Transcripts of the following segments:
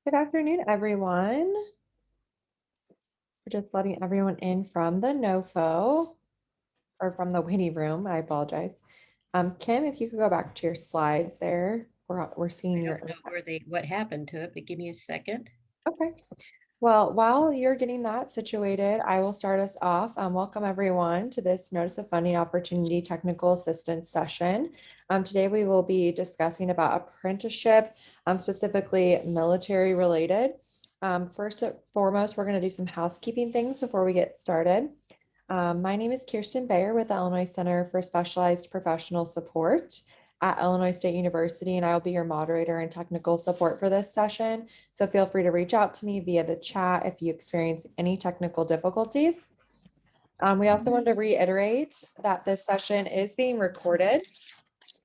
Good afternoon, everyone. We're just letting everyone in from the NOFO or from the waiting room. I apologize. Kim, if you could go back to your slides there, we're seeing I your. don't know what happened to it, but give me a second. Okay. Well, while you're getting that situated, I will start us off. Welcome everyone to this Notice of Funding Opportunity Technical Assistance session. Today we will be discussing about apprenticeship, specifically military related. First and foremost, we're going to do some housekeeping things before we get started. My name is Kirsten Bayer with the Illinois Center for Specialized Professional Support at Illinois State University, and I'll be your moderator and technical support for this session. So feel free to reach out to me via the chat if you experience any technical difficulties. We also want to reiterate that this session is being recorded.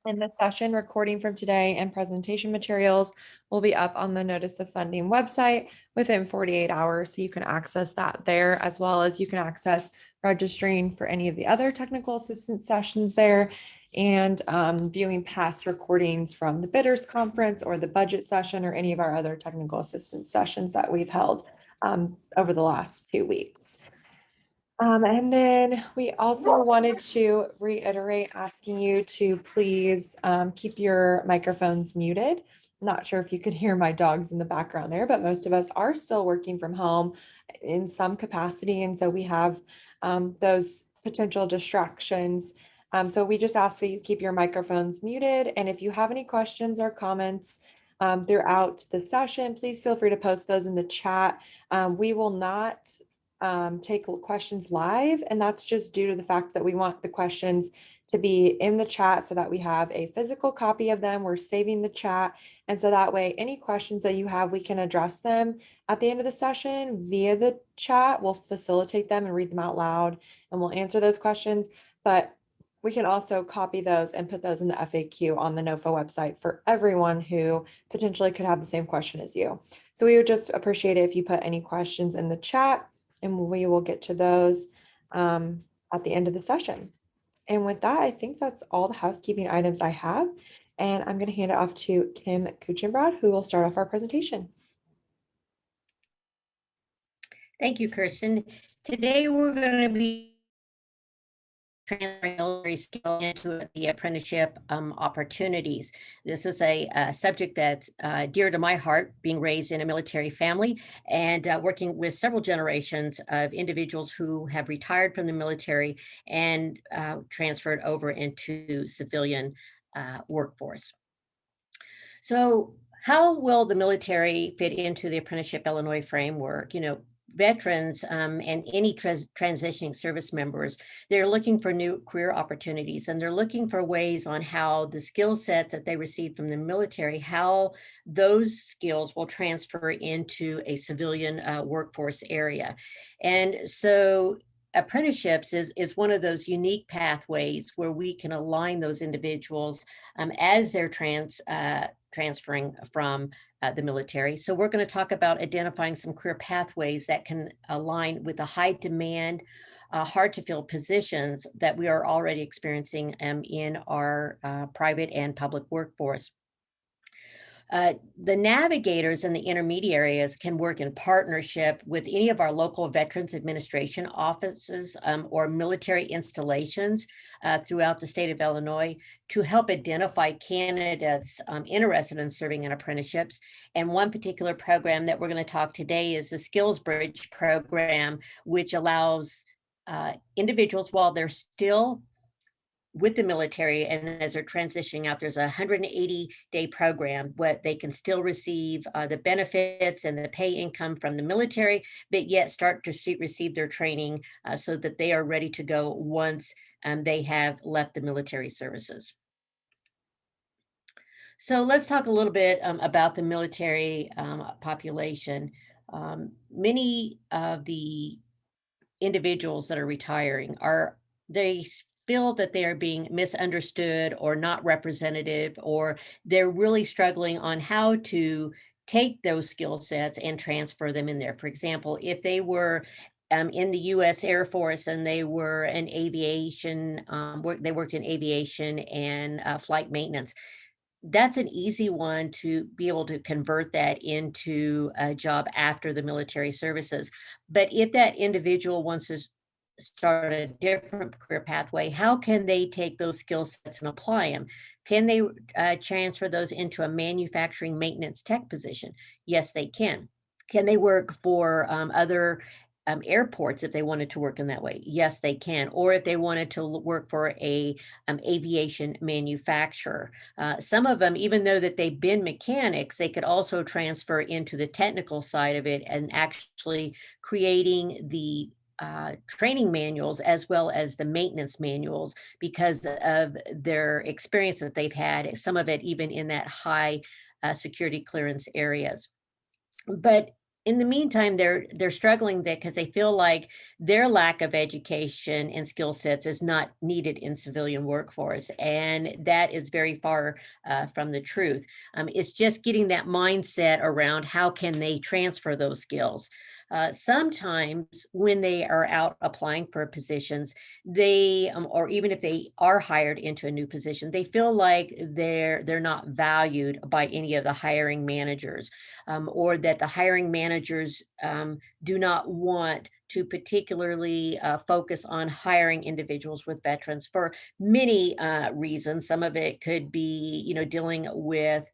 And the session recording from today and presentation materials will be up on the Notice of Funding website within 48 hours. So you can access that there, as well as you can access registering for any of the other technical assistance sessions there and viewing past recordings from the bidders conference or the budget session or any of our other technical assistance sessions that we've held over the last 2 weeks. And then we also wanted to reiterate asking you to please keep your microphones muted. Not sure if you could hear my dogs in the background there, but most of us are still working from home in some capacity. And so we have those potential distractions. So we just ask that you keep your microphones muted. And if you have any questions or comments throughout the session, please feel free to post those in the chat. We will not take questions live, and that's just due to the fact that we want the questions to be in the chat so that we have a physical copy of them. We're saving the chat, and so that way any questions that you have, we can address them at the end of the session via the chat. We'll facilitate them and read them out loud, and we'll answer those questions. But we can also copy those and put those in the FAQ on the NOFO website for everyone who potentially could have the same question as you. So we would just appreciate it if you put any questions in the chat, and we will get to those at the end of the session. And with that, I think that's all the housekeeping items I have. And I'm going to hand it off to Kim Kuchenbrod, who will start off our presentation. Thank you, Kirsten. Today we're going to be transferring military skill into the apprenticeship opportunities. This is a subject that's dear to my heart, being raised in a military family and working with several generations of individuals who have retired from the military and transferred over into civilian workforce. So, how will the military fit into the Apprenticeship Illinois Framework? Veterans and any transitioning service members, they're looking for new career opportunities, and they're looking for ways on how the skill sets that they receive from the military, how those skills will transfer into a civilian workforce area. And so apprenticeships is one of those unique pathways where we can align those individuals as they're transferring from the military. So we're going to talk about identifying some career pathways that can align with the high demand, hard to fill positions that we are already experiencing in our private and public workforce. The navigators and the intermediaries can work in partnership with any of our local Veterans Administration offices or military installations throughout the state of Illinois to help identify candidates interested in serving in apprenticeships. And one particular program that we're going to talk today is the Skills Bridge program, which allows individuals, while they're still with the military and as they're transitioning out, there's a 180-day program where they can still receive the benefits and the pay income from the military, but yet start to receive their training so that they are ready to go once they have left the military services. So let's talk a little bit about the military population. Many of the individuals that are retiring they feel that they are being misunderstood or not representative, or they're really struggling on how to take those skill sets and transfer them in there. For example, if they were in the U.S. Air Force and they were in aviation, they worked in aviation and flight maintenance, that's an easy one to be able to convert that into a job after the military services. But if that individual wants to start a different career pathway, how can they take those skill sets and apply them? Can they transfer those into a manufacturing maintenance tech position? Yes, they can. Can they work for other airports if they wanted to work in that way? Yes, they can. Or if they wanted to work for a aviation manufacturer, some of them, even though that they've been mechanics, they could also transfer into the technical side of it and actually creating the training manuals as well as the maintenance manuals because of their experience that they've had, some of it even in that high security clearance areas. But in the meantime, they're struggling there because they feel like their lack of education and skill sets is not needed in civilian workforce, and that is very far from the truth. It's just getting that mindset around how can they transfer those skills. Sometimes when they are out applying for positions, they or even if they are hired into a new position, they feel like they're not valued by any of the hiring managers, or that the hiring managers do not want to particularly focus on hiring individuals with veterans for many reasons. Some of it could be, dealing with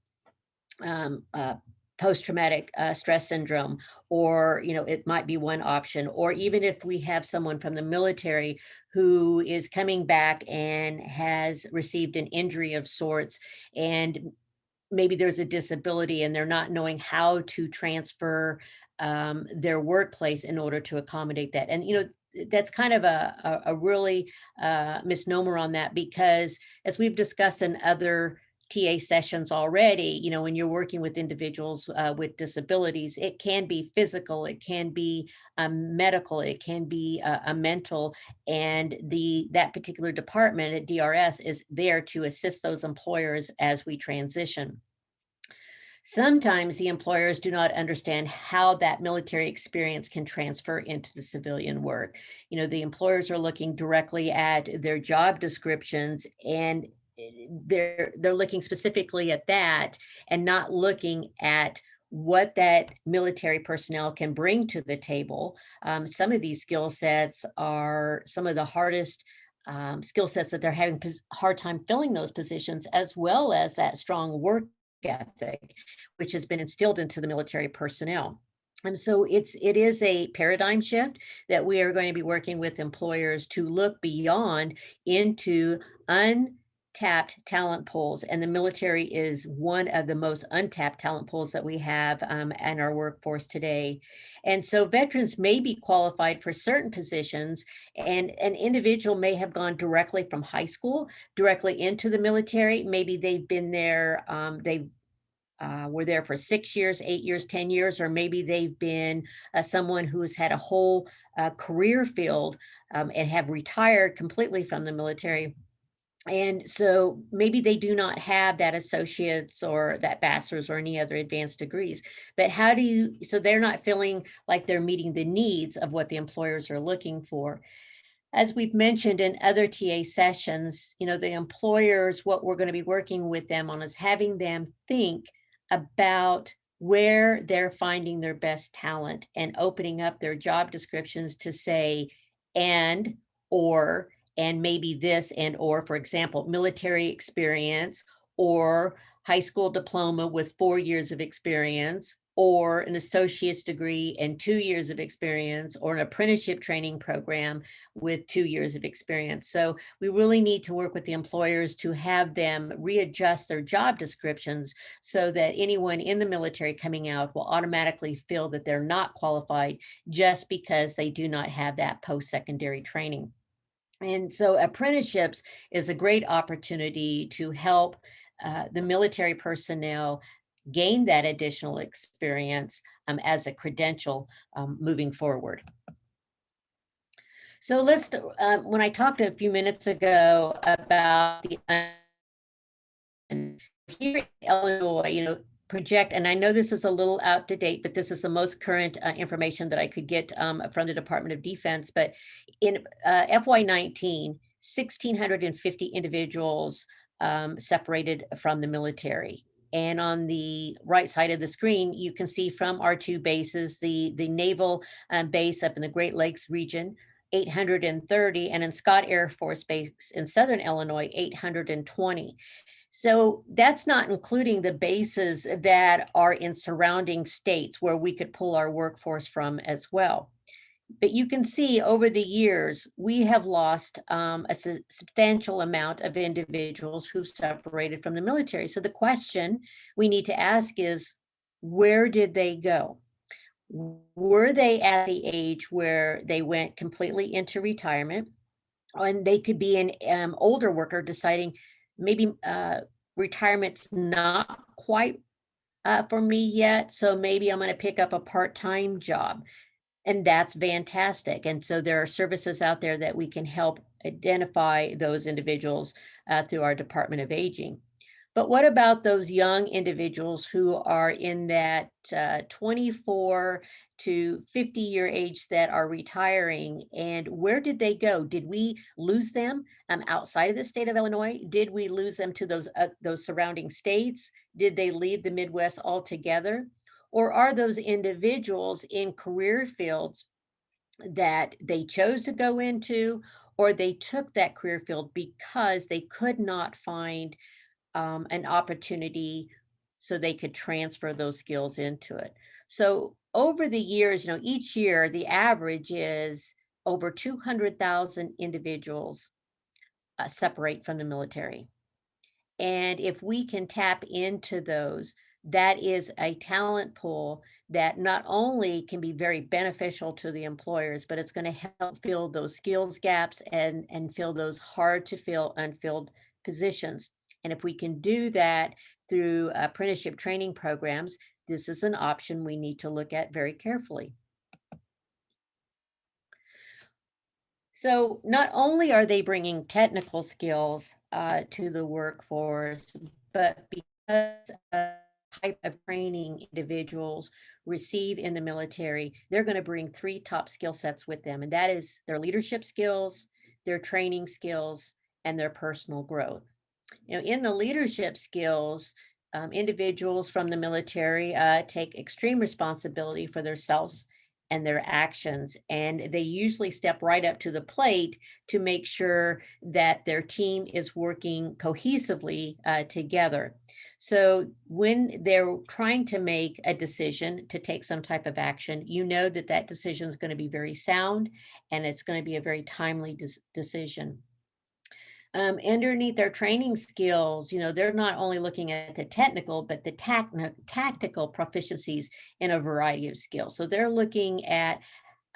um, uh, post-traumatic stress syndrome, or it might be one option. Or even if we have someone from the military who is coming back and has received an injury of sorts, and maybe there's a disability and they're not knowing how to transfer their workplace in order to accommodate that. And that's kind of a really misnomer on that, because as we've discussed in other TA sessions already, when you're working with individuals with disabilities, it can be physical, it can be medical, it can be a mental, and that particular department at DRS is there to assist those employers as we transition. Sometimes the employers do not understand how that military experience can transfer into the civilian work. The employers are looking directly at their job descriptions, and they're looking specifically at that and not looking at what that military personnel can bring to the table. Some of these skill sets are some of the hardest skill sets that they're having hard time filling those positions, as well as that strong work ethic, which has been instilled into the military personnel. And so it is a paradigm shift that we are going to be working with employers to look beyond into untapped talent pools. And the military is one of the most untapped talent pools that we have in our workforce today. And so veterans may be qualified for certain positions, and an individual may have gone directly from high school directly into the military. Maybe they've been there, they were there for 6 years, 8 years, 10 years, or maybe they've been someone who's had a whole career field and have retired completely from the military. And so maybe they do not have that associate's or that bachelor's or any other advanced degrees. But so they're not feeling like they're meeting the needs of what the employers are looking for. As we've mentioned in other TA sessions, the employers, what we're going to be working with them on is having them think about where they're finding their best talent and opening up their job descriptions to say, and, or, and maybe this, and, or, for example, military experience, or high school diploma with 4 years of experience, or an associate's degree and 2 years of experience, or an apprenticeship training program with 2 years of experience. So we really need to work with the employers to have them readjust their job descriptions so that anyone in the military coming out will automatically feel that they're not qualified just because they do not have that post-secondary training. And so apprenticeships is a great opportunity to help the military personnel gain that additional experience as a credential moving forward. So when I talked a few minutes ago about the here in Illinois, project, and I know this is a little out to date, but this is the most current information that I could get from the Department of Defense. But in FY19, 1,650 individuals separated from the military. And on the right side of the screen, you can see from our two bases, the naval base up in the Great Lakes region, 830, and in Scott Air Force Base in Southern Illinois, 820. So that's not including the bases that are in surrounding states where we could pull our workforce from as well. But you can see over the years, we have lost a substantial amount of individuals who've separated from the military. So the question we need to ask is, where did they go? Were they at the age where they went completely into retirement? And they could be an older worker deciding maybe retirement's not quite for me yet, so maybe I'm going to pick up a part-time job. And that's fantastic. And so there are services out there that we can help identify those individuals through our Department of Aging. But what about those young individuals who are in that 24 to 50-year age that are retiring? And where did they go? Did we lose them outside of the state of Illinois? Did we lose them to those surrounding states? Did they leave the Midwest altogether? Or are those individuals in career fields that they chose to go into, or they took that career field because they could not find an opportunity so they could transfer those skills into it? So over the years, each year, the average is over 200,000 individuals separate from the military. And if we can tap into those, that is a talent pool that not only can be very beneficial to the employers, but it's going to help fill those skills gaps and fill those hard to fill unfilled positions. And if we can do that through apprenticeship training programs, this is an option we need to look at very carefully. So not only are they bringing technical skills to the workforce, but because of the type of training individuals receive in the military, they're going to bring three top skill sets with them, and that is their leadership skills, their training skills, and their personal growth. In the leadership skills, individuals from the military take extreme responsibility for themselves and their actions, and they usually step right up to the plate to make sure that their team is working cohesively together. So when they're trying to make a decision to take some type of action, you know that that decision is going to be very sound, and it's going to be a very timely decision. Underneath their training skills, they're not only looking at the technical, but the tactical proficiencies in a variety of skills. So they're looking at,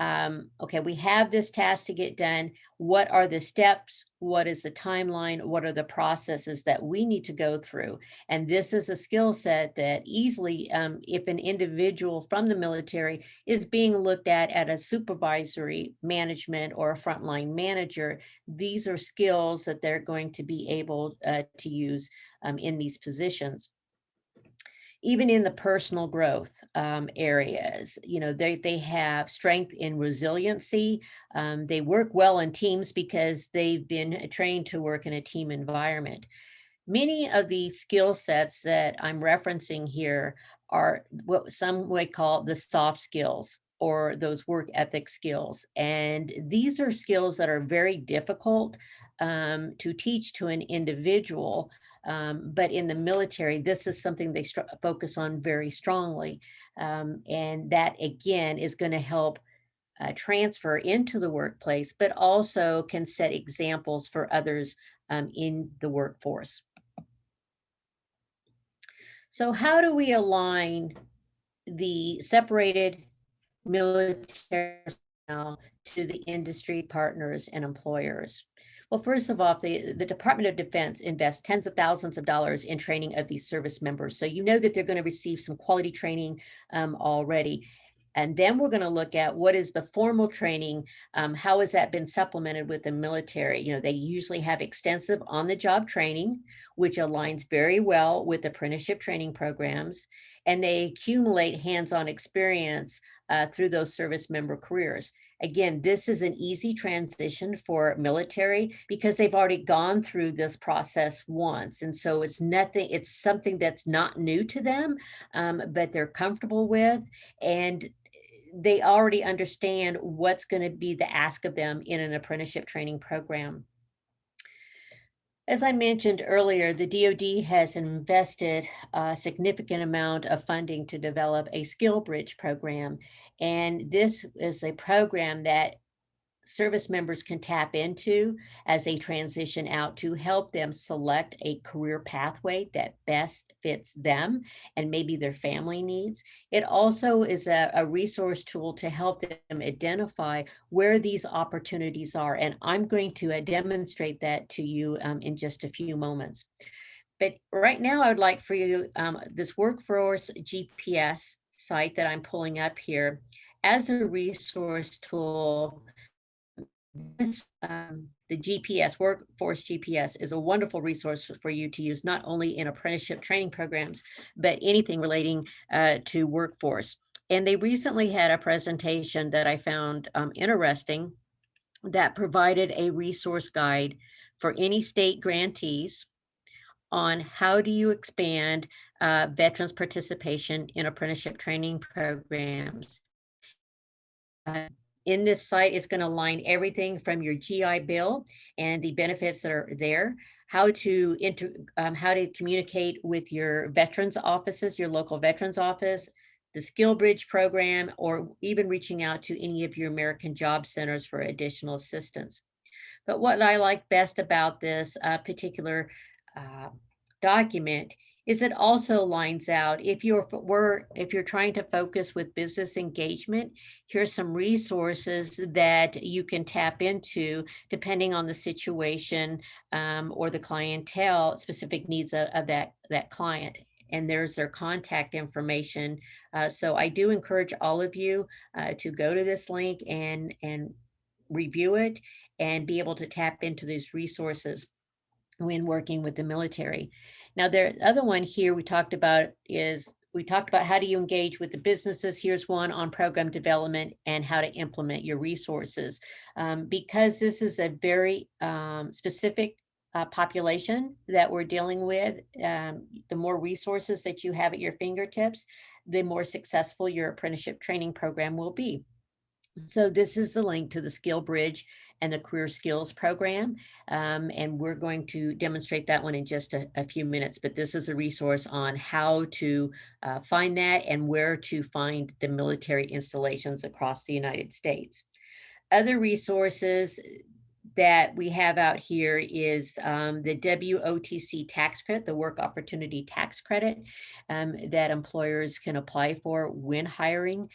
okay, we have this task to get done. What are the steps? What is the timeline? What are the processes that we need to go through? And this is a skill set that easily, if an individual from the military is being looked at a supervisory management or a frontline manager, these are skills that they're going to be able to use in these positions. Even in the personal growth areas, they have strength in resiliency. They work well in teams because they've been trained to work in a team environment. Many of the skill sets that I'm referencing here are what some might call the soft skills or those work ethic skills. And these are skills that are very difficult to teach to an individual. But in the military, this is something they focus on very strongly. And that, again, is going to help transfer into the workplace, but also can set examples for others in the workforce. So how do we align the separated military personnel to the industry partners and employers? Well, first of all, the Department of Defense invests tens of thousands of dollars in training of these service members. So you know that they're going to receive some quality training already. And then we're going to look at what is the formal training, how has that been supplemented with the military? They usually have extensive on-the-job training. which aligns very well with apprenticeship training programs, and they accumulate hands-on experience through those service member careers. Again, this is an easy transition for military because they've already gone through this process once. And so it's something that's not new to them, but they're comfortable with, and they already understand what's going to be the ask of them in an apprenticeship training program. As I mentioned earlier, the DoD has invested a significant amount of funding to develop a skill bridge program. And this is a program that service members can tap into as they transition out to help them select a career pathway that best fits them and maybe their family needs. It also is a resource tool to help them identify where these opportunities are. And I'm going to demonstrate that to you in just a few moments. But right now, I would like for you this workforce GPS site that I'm pulling up here as a resource tool. The GPS, Workforce GPS, is a wonderful resource for you to use not only in apprenticeship training programs, but anything relating to workforce. And they recently had a presentation that I found interesting that provided a resource guide for any state grantees on how do you expand veterans participation in apprenticeship training programs. In this site, it's going to line everything from your GI Bill and the benefits that are there, how to how to communicate with your veterans offices, your local veterans office, the Skill Bridge program, or even reaching out to any of your American Job Centers for additional assistance. But what I like best about this particular uh, document is it also lines out if you're trying to focus with business engagement, here's some resources that you can tap into depending on the situation or the clientele specific needs of that client. And there's their contact information. So I do encourage all of you to go to this link and review it and be able to tap into these resources when working with the military. Now, the other one here we talked about how do you engage with the businesses. Here's one on program development and how to implement your resources. Because this is a very specific population that we're dealing with, the more resources that you have at your fingertips, the more successful your apprenticeship training program will be. So this is the link to the Skill Bridge and the Career Skills program. And we're going to demonstrate that one in just a few minutes, but this is a resource on how to find that and where to find the military installations across the United States. Other resources that we have out here is the WOTC tax credit, the Work Opportunity Tax Credit, that employers can apply for when hiring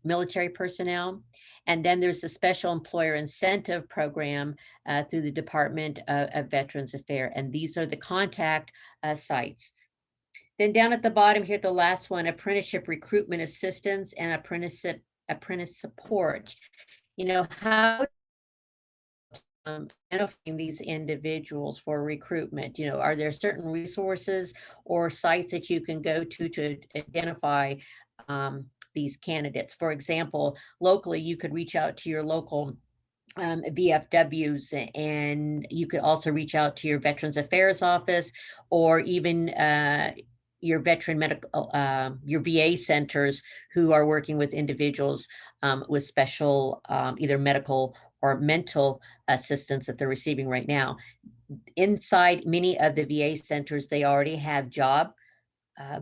military personnel. And then there's the Special Employer Incentive Program through the Department of Veterans Affairs. And these are the contact sites. Then down at the bottom here, the last one, apprenticeship recruitment assistance and apprentice support. You know, how identifying these individuals for recruitment. You know, are there certain resources or sites that you can go to identify these candidates? For example, locally, you could reach out to your local VFWs, and you could also reach out to your Veterans Affairs office or even your veteran medical, your VA centers who are working with individuals with special either medical or mental assistance that they're receiving right now. Inside many of the VA centers, they already have job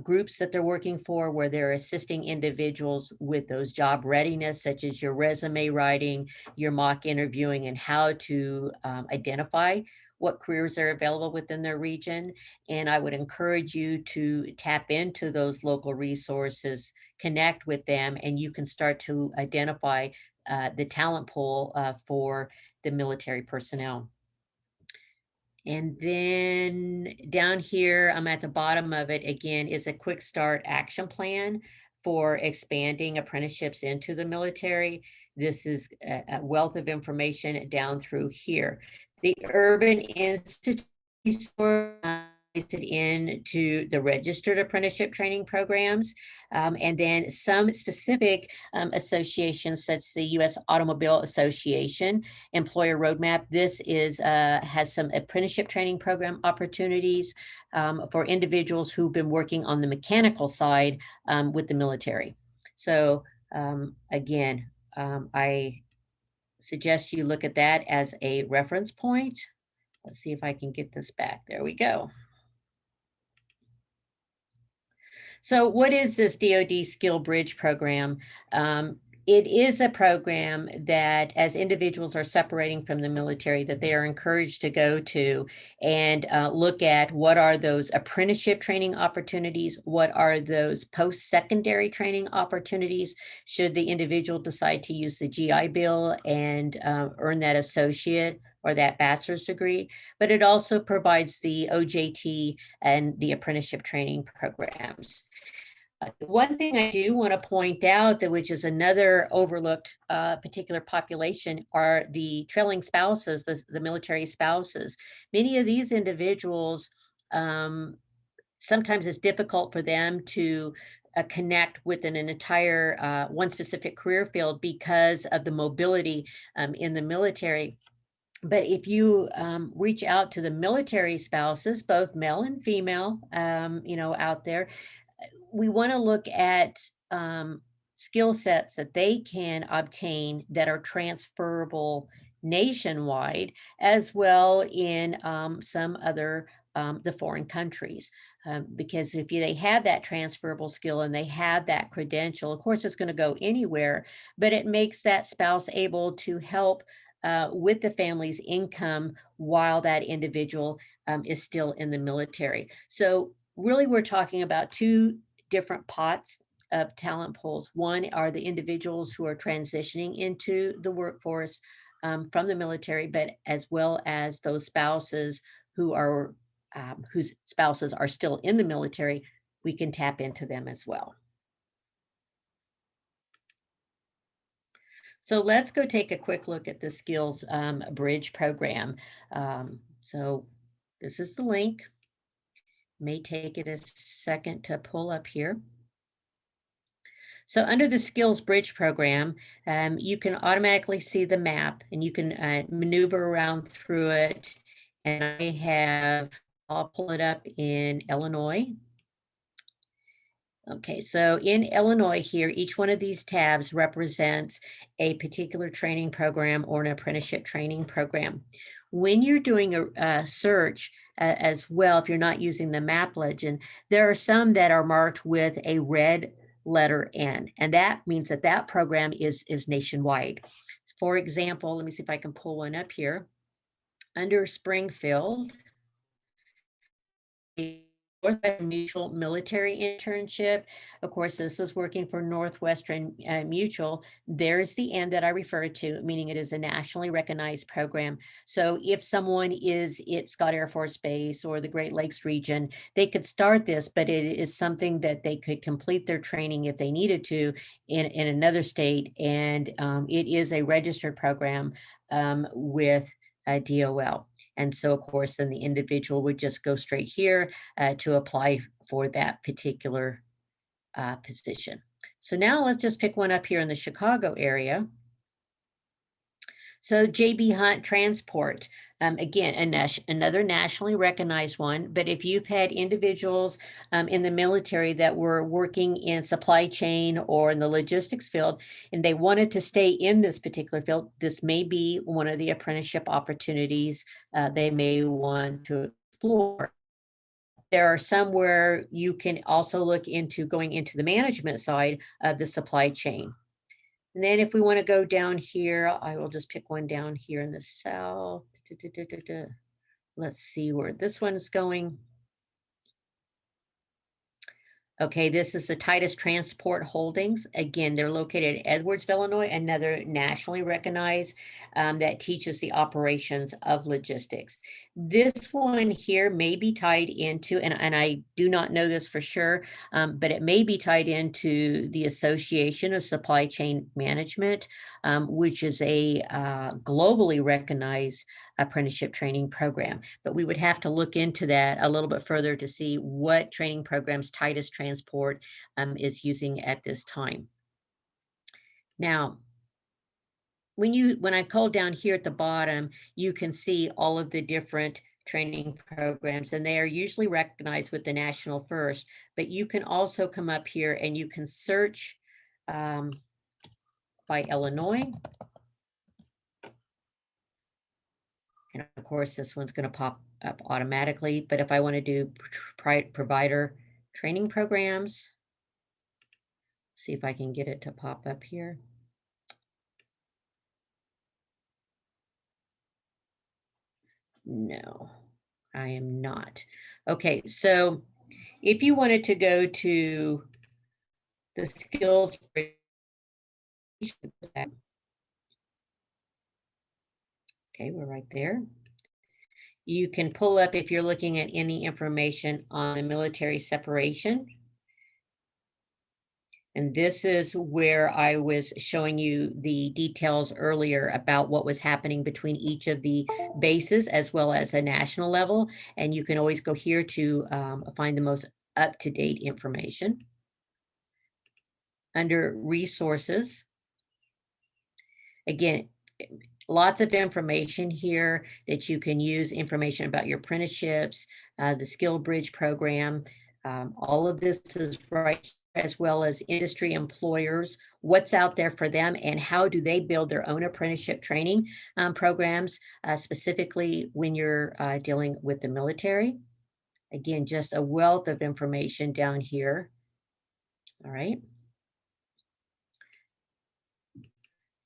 groups that they're working for where they're assisting individuals with those job readiness, such as your resume writing, your mock interviewing, and how to identify what careers are available within their region. And I would encourage you to tap into those local resources, connect with them, and you can start to identify the talent pool for the military personnel. And then down here, I'm at the bottom of it again, is a quick start action plan for expanding apprenticeships into the military. This is a wealth of information down through here. The Urban Institute it into the registered apprenticeship training programs, and then some specific associations, such as the U.S. Automobile Association Employer Roadmap. This is has some apprenticeship training program opportunities for individuals who've been working on the mechanical side with the military. So again, I suggest you look at that as a reference point. Let's see if I can get this back. There we go. So what is this DoD Skill Bridge program? It is a program that, as individuals are separating from the military, that they are encouraged to go to and look at what are those apprenticeship training opportunities, what are those post-secondary training opportunities, should the individual decide to use the GI Bill and earn that associate or that bachelor's degree. But it also provides the OJT and the apprenticeship training programs. One thing I do want to point out, that which is another overlooked particular population, are the trailing spouses, the military spouses. Many of these individuals, sometimes it's difficult for them to connect within an entire one specific career field because of the mobility in the military. But if you reach out to the military spouses, both male and female, out there, we want to look at skill sets that they can obtain that are transferable nationwide, as well in some other the foreign countries. Because if they have that transferable skill and they have that credential, of course, it's going to go anywhere, but it makes that spouse able to help with the family's income while that individual is still in the military. So really, we're talking about two different pots of talent pools. One are the individuals who are transitioning into the workforce from the military, but as well as those spouses who are whose spouses are still in the military. We can tap into them as well. So let's go take a quick look at the Skills Bridge program. So this is the link. May take it a second to pull up here. So under the Skills Bridge program, you can automatically see the map and you can maneuver around through it. And I'll pull it up in Illinois. Okay, so in Illinois here, each one of these tabs represents a particular training program or an apprenticeship training program. When you're doing a search as well, if you're not using the map legend, there are some that are marked with a red letter N, and that means that that program is nationwide. For example, let me see if I can pull one up here. Under Springfield, Northwestern Mutual Military Internship. Of course, this is working for Northwestern Mutual. There's the N that I referred to, meaning it is a nationally recognized program. So if someone is at Scott Air Force Base or the Great Lakes region, they could start this, but it is something that they could complete their training if they needed to in another state. And it is a registered program with DOL. And so, of course, then the individual would just go straight here to apply for that particular position. So now let's just pick one up here in the Chicago area. So JB Hunt Transport, again, another nationally recognized one. But if you've had individuals in the military that were working in supply chain or in the logistics field, and they wanted to stay in this particular field, this may be one of the apprenticeship opportunities they may want to explore. There are some where you can also look into going into the management side of the supply chain. And then if we want to go down here, I will just pick one down here in the south. Let's see where this one's going. Okay, this is the Titus Transport Holdings. Again, they're located in Edwardsville, Illinois, another nationally recognized that teaches the operations of logistics. This one here may be tied into, and I do not know this for sure, but it may be tied into the Association of Supply Chain Management, which is a globally recognized apprenticeship training program. But we would have to look into that a little bit further to see what training programs Titus Transport is using at this time. Now, when I call down here at the bottom, you can see all of the different training programs, and they are usually recognized with the national first, but you can also come up here and you can search by Illinois. And of course, this one's going to pop up automatically. But if I want to do provider training programs, see if I can get it to pop up here. No, I am not. Okay, so if you wanted to go to the skills, okay, we're right there. You can pull up if you're looking at any information on the military separation. And this is where I was showing you the details earlier about what was happening between each of the bases as well as a national level. And you can always go here to find the most up-to-date information. Under resources, again, lots of information here that you can use, information about your apprenticeships, the Skill Bridge program. All of this is right, as well as industry employers, what's out there for them and how do they build their own apprenticeship training programs, specifically when you're dealing with the military. Again, just a wealth of information down here. All right.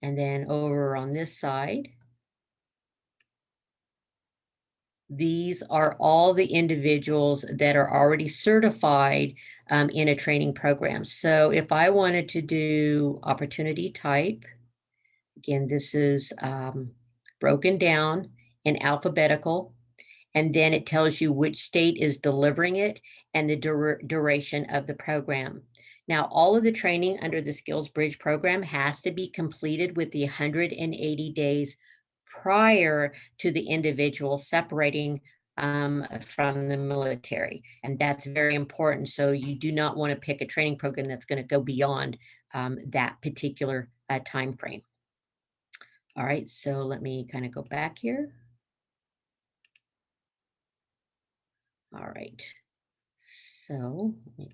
And then over on this side, these are all the individuals that are already certified in a training program. So if I wanted to do opportunity type, again, this is broken down in alphabetical, and then it tells you which state is delivering it and the duration of the program. Now, all of the training under the Skills Bridge program has to be completed with the 180 days prior to the individual separating from the military. And that's very important. So you do not want to pick a training program that's going to go beyond that particular time frame. All right, so let me kind of go back here. All right, so let me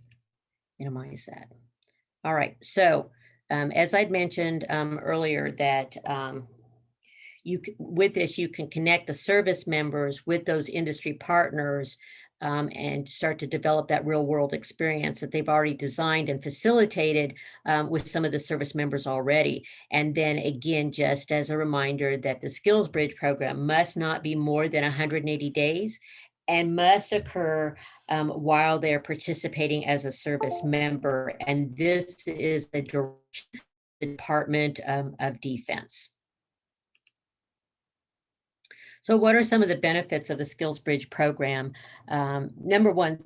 minimize that. All right, so as I'd mentioned earlier that with this, you can connect the service members with those industry partners and start to develop that real world experience that they've already designed and facilitated with some of the service members already. And then again, just as a reminder that the Skills Bridge program must not be more than 180 days and must occur while they're participating as a service member. And this is the Department of Defense. So what are some of the benefits of the Skills Bridge program? Number one,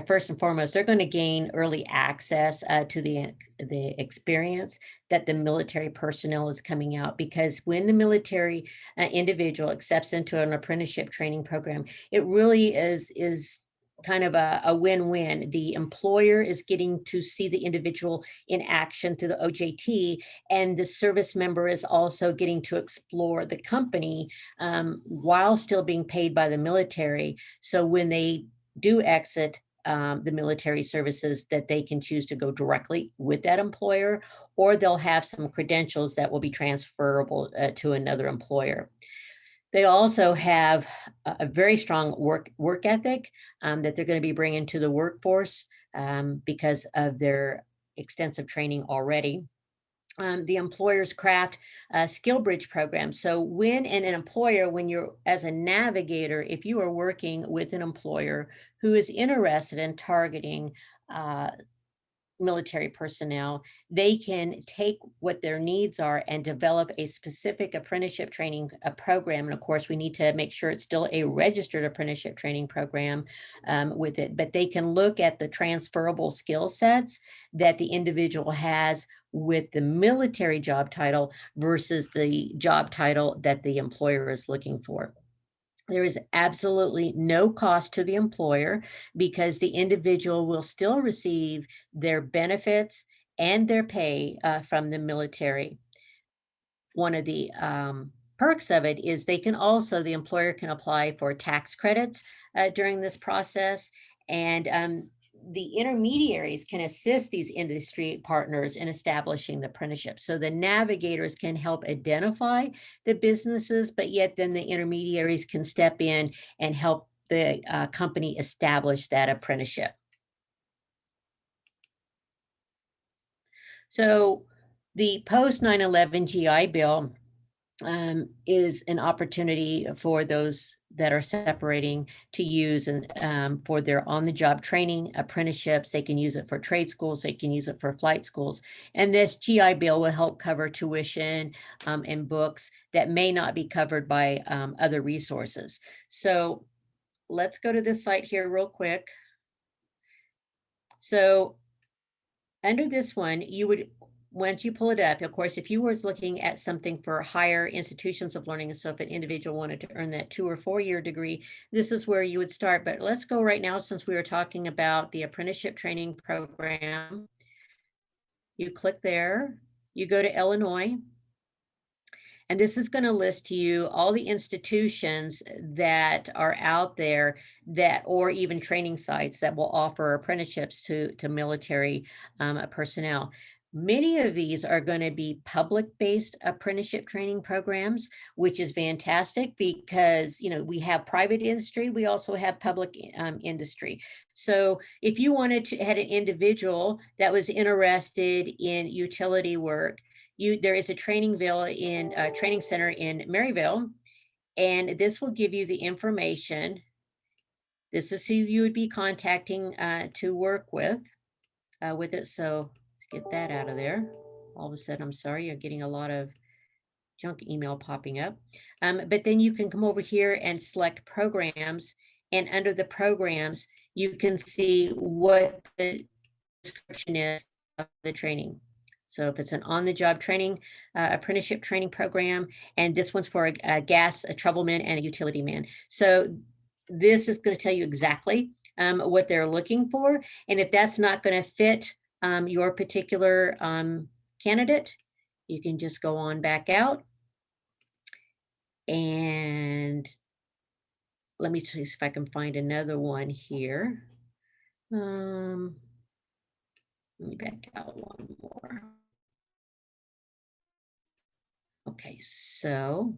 first and foremost, they're going to gain early access to the experience that the military personnel is coming out, because when the military individual accepts into an apprenticeship training program, it really is kind of a win-win. The employer is getting to see the individual in action through the OJT, and the service member is also getting to explore the company while still being paid by the military. So when they do exit the military services, that they can choose to go directly with that employer, or they'll have some credentials that will be transferable to another employer. They also have a very strong work ethic that they're going to be bringing to the workforce because of their extensive training already. The employer's craft skill bridge program. So when an employer, when you're as a navigator, if you are working with an employer who is interested in targeting military personnel, they can take what their needs are and develop a specific apprenticeship training program. And of course, we need to make sure it's still a registered apprenticeship training program with it, but they can look at the transferable skill sets that the individual has with the military job title versus the job title that the employer is looking for. There is absolutely no cost to the employer because the individual will still receive their benefits and their pay from the military. One of the perks of it is the employer can apply for tax credits during this process. And the intermediaries can assist these industry partners in establishing the apprenticeship. So the navigators can help identify the businesses, but yet then the intermediaries can step in and help the company establish that apprenticeship. So the post 9/11 GI Bill is an opportunity for those that are separating to use and for their on-the-job training apprenticeships. They can use it for trade schools. They can use it for flight schools. And this GI Bill will help cover tuition and books that may not be covered by other resources. So let's go to this site here real quick. So under this one, you would, once you pull it up, of course, if you was looking at something for higher institutions of learning, and so if an individual wanted to earn that 2 or 4 year degree, this is where you would start. But let's go right now, since we were talking about the apprenticeship training program. You click there, you go to Illinois, and this is going to list to you all the institutions that are out there that, or even training sites that will offer apprenticeships to military personnel. Many of these are going to be public-based apprenticeship training programs, which is fantastic because, you know, we have private industry, we also have public industry. So if you had an individual that was interested in utility work, there is a training training center in Maryville, and this will give you the information. This is who you would be contacting to work with it. So let's get that out of there. All of a sudden, I'm sorry, you're getting a lot of junk email popping up. But then you can come over here and select programs, and under the programs, you can see what the description is of the training. So if it's an on-the-job training, apprenticeship training program, and this one's for a gas, a troubleman, and a utility man. So this is going to tell you exactly what they're looking for. And if that's not going to fit your particular candidate, you can just go on back out. And let me see if I can find another one here. Let me back out one more. Okay, so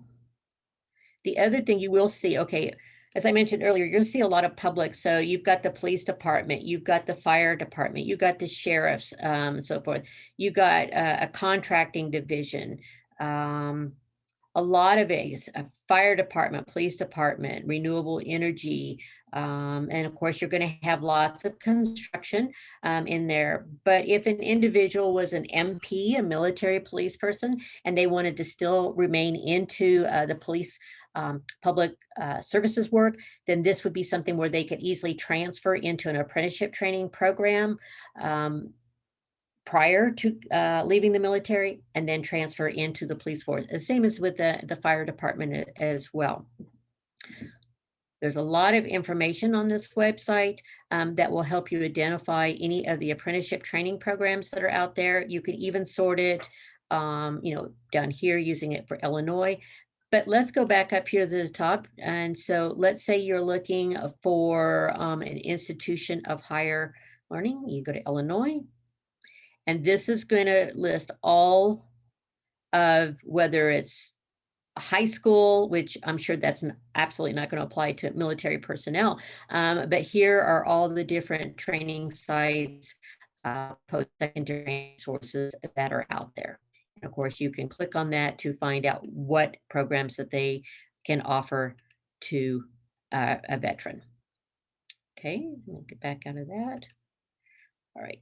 the other thing you will see, okay, as I mentioned earlier, you're going to see a lot of public. So you've got the police department, you've got the fire department, you've got the sheriffs, and so forth. You got a contracting division, a lot of it is a fire department, police department, renewable energy, and of course, you're going to have lots of construction in there. But if an individual was an MP, a military police person, and they wanted to still remain into the police public services work, then this would be something where they could easily transfer into an apprenticeship training program prior to leaving the military, and then transfer into the police force. The same as with the fire department as well. There's a lot of information on this website that will help you identify any of the apprenticeship training programs that are out there. You could even sort it, down here using it for Illinois. But let's go back up here to the top. And so let's say you're looking for an institution of higher learning. You go to Illinois. And this is going to list all of whether it's high school, which I'm sure that's absolutely not going to apply to military personnel. But here are all the different training sites, post-secondary sources that are out there. And of course, you can click on that to find out what programs that they can offer to a veteran. Okay, let me get back out of that. All right.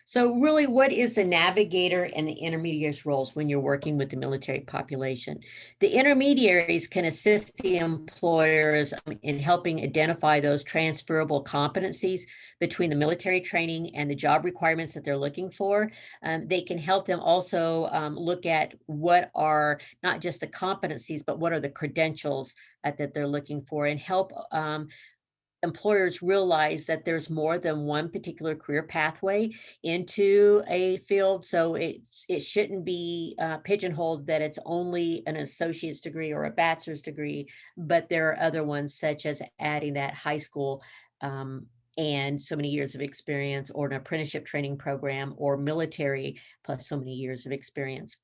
So really, what is the navigator and the intermediary's roles when you're working with the military population? The intermediaries can assist the employers in helping identify those transferable competencies between the military training and the job requirements that they're looking for. They can help them also look at what are not just the competencies, but what are the credentials that they're looking for, and help employers realize that there's more than one particular career pathway into a field. So it shouldn't be pigeonholed that it's only an associate's degree or a bachelor's degree, but there are other ones, such as adding that high school and so many years of experience, or an apprenticeship training program, or military plus so many years of experience.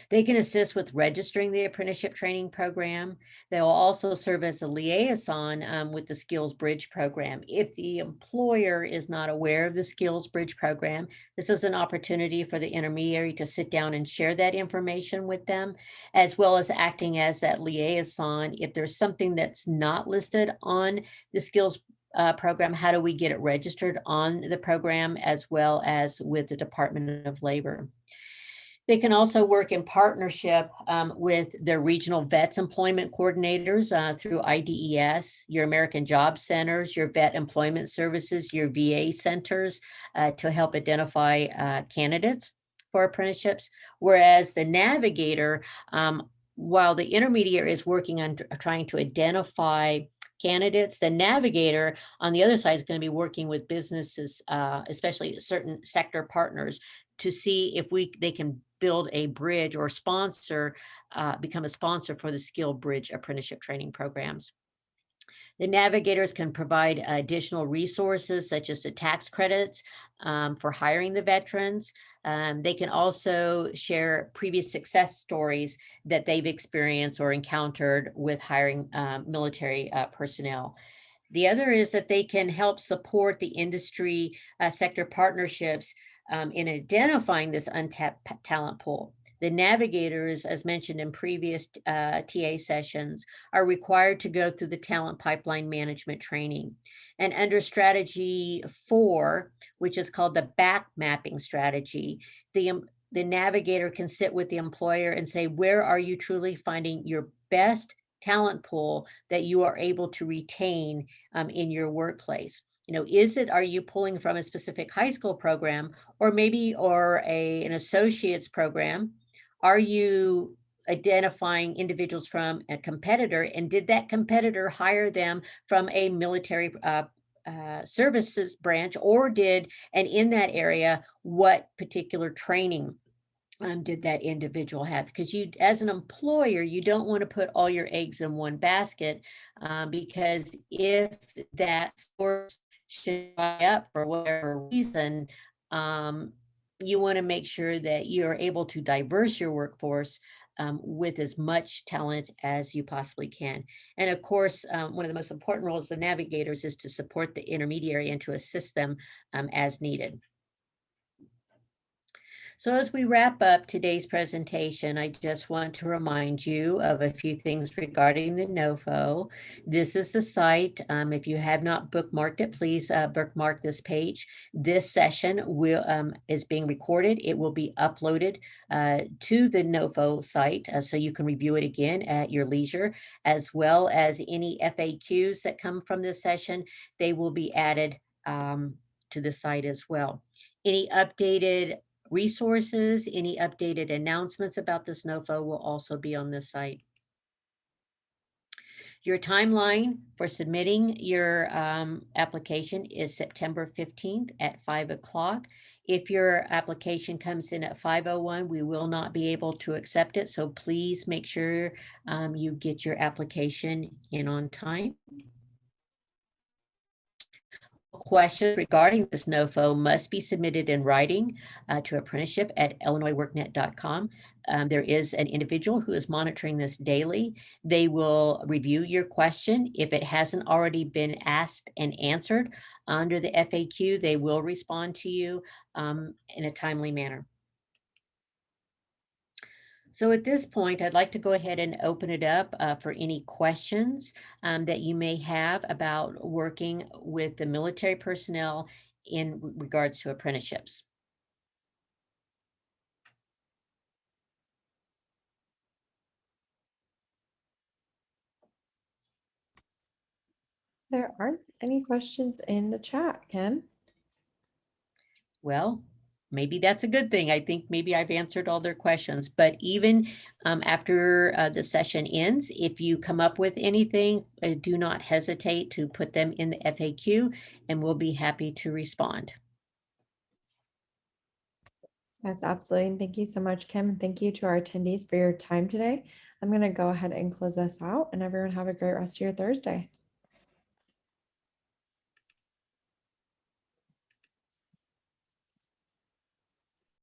They can assist with registering the apprenticeship training program. They will also serve as a liaison with the Skills Bridge program. If the employer is not aware of the Skills Bridge program, this is an opportunity for the intermediary to sit down and share that information with them, as well as acting as that liaison. If there's something that's not listed on the Skills program, how do we get it registered on the program, as well as with the Department of Labor? They can also work in partnership with their regional vets employment coordinators through IDES, your American Job Centers, your vet employment services, your VA centers to help identify candidates for apprenticeships. Whereas the navigator, while the intermediary is working on trying to identify candidates, the navigator on the other side is going to be working with businesses, especially certain sector partners, to see if they can build a bridge or become a sponsor for the Skill Bridge apprenticeship training programs. The navigators can provide additional resources, such as the tax credits for hiring the veterans. They can also share previous success stories that they've experienced or encountered with hiring military personnel. The other is that they can help support the industry sector partnerships in identifying this untapped talent pool. The navigators, as mentioned in previous TA sessions, are required to go through the talent pipeline management training. And under strategy 4, which is called the back mapping strategy, the navigator can sit with the employer and say, where are you truly finding your best talent pool that you are able to retain in your workplace? Are you pulling from a specific high school program, or maybe an associate's program? Are you identifying individuals from a competitor, and did that competitor hire them from a military services branch, and in that area, what particular training did that individual have? Because as an employer, you don't want to put all your eggs in one basket, because if that source should dry up for whatever reason, you want to make sure that you're able to diverse your workforce with as much talent as you possibly can. And of course, one of the most important roles of navigators is to support the intermediary and to assist them as needed. So as we wrap up today's presentation, I just want to remind you of a few things regarding the NOFO. This is the site. If you have not bookmarked it, please bookmark this page. This session is being recorded. It will be uploaded to the NOFO site, so you can review it again at your leisure, as well as any FAQs that come from this session. They will be added to the site as well. Any updated resources, any updated announcements about this NOFO will also be on this site. Your timeline for submitting your application is September 15th at 5 o'clock. If your application comes in at 5:01, we will not be able to accept it. So please make sure you get your application in on time. Questions regarding this NOFO must be submitted in writing to apprenticeship@illinoisworknet.com. There is an individual who is monitoring this daily. They will review your question. If it hasn't already been asked and answered under the FAQ, they will respond to you in a timely manner. So at this point, I'd like to go ahead and open it up for any questions that you may have about working with the military personnel in regards to apprenticeships. There aren't any questions in the chat, Kim. Well, maybe that's a good thing. I think maybe I've answered all their questions, but even after the session ends, if you come up with anything, do not hesitate to put them in the FAQ and we'll be happy to respond. Yes, absolutely. And thank you so much, Kim. And thank you to our attendees for your time today. I'm going to go ahead and close this out, and everyone have a great rest of your Thursday.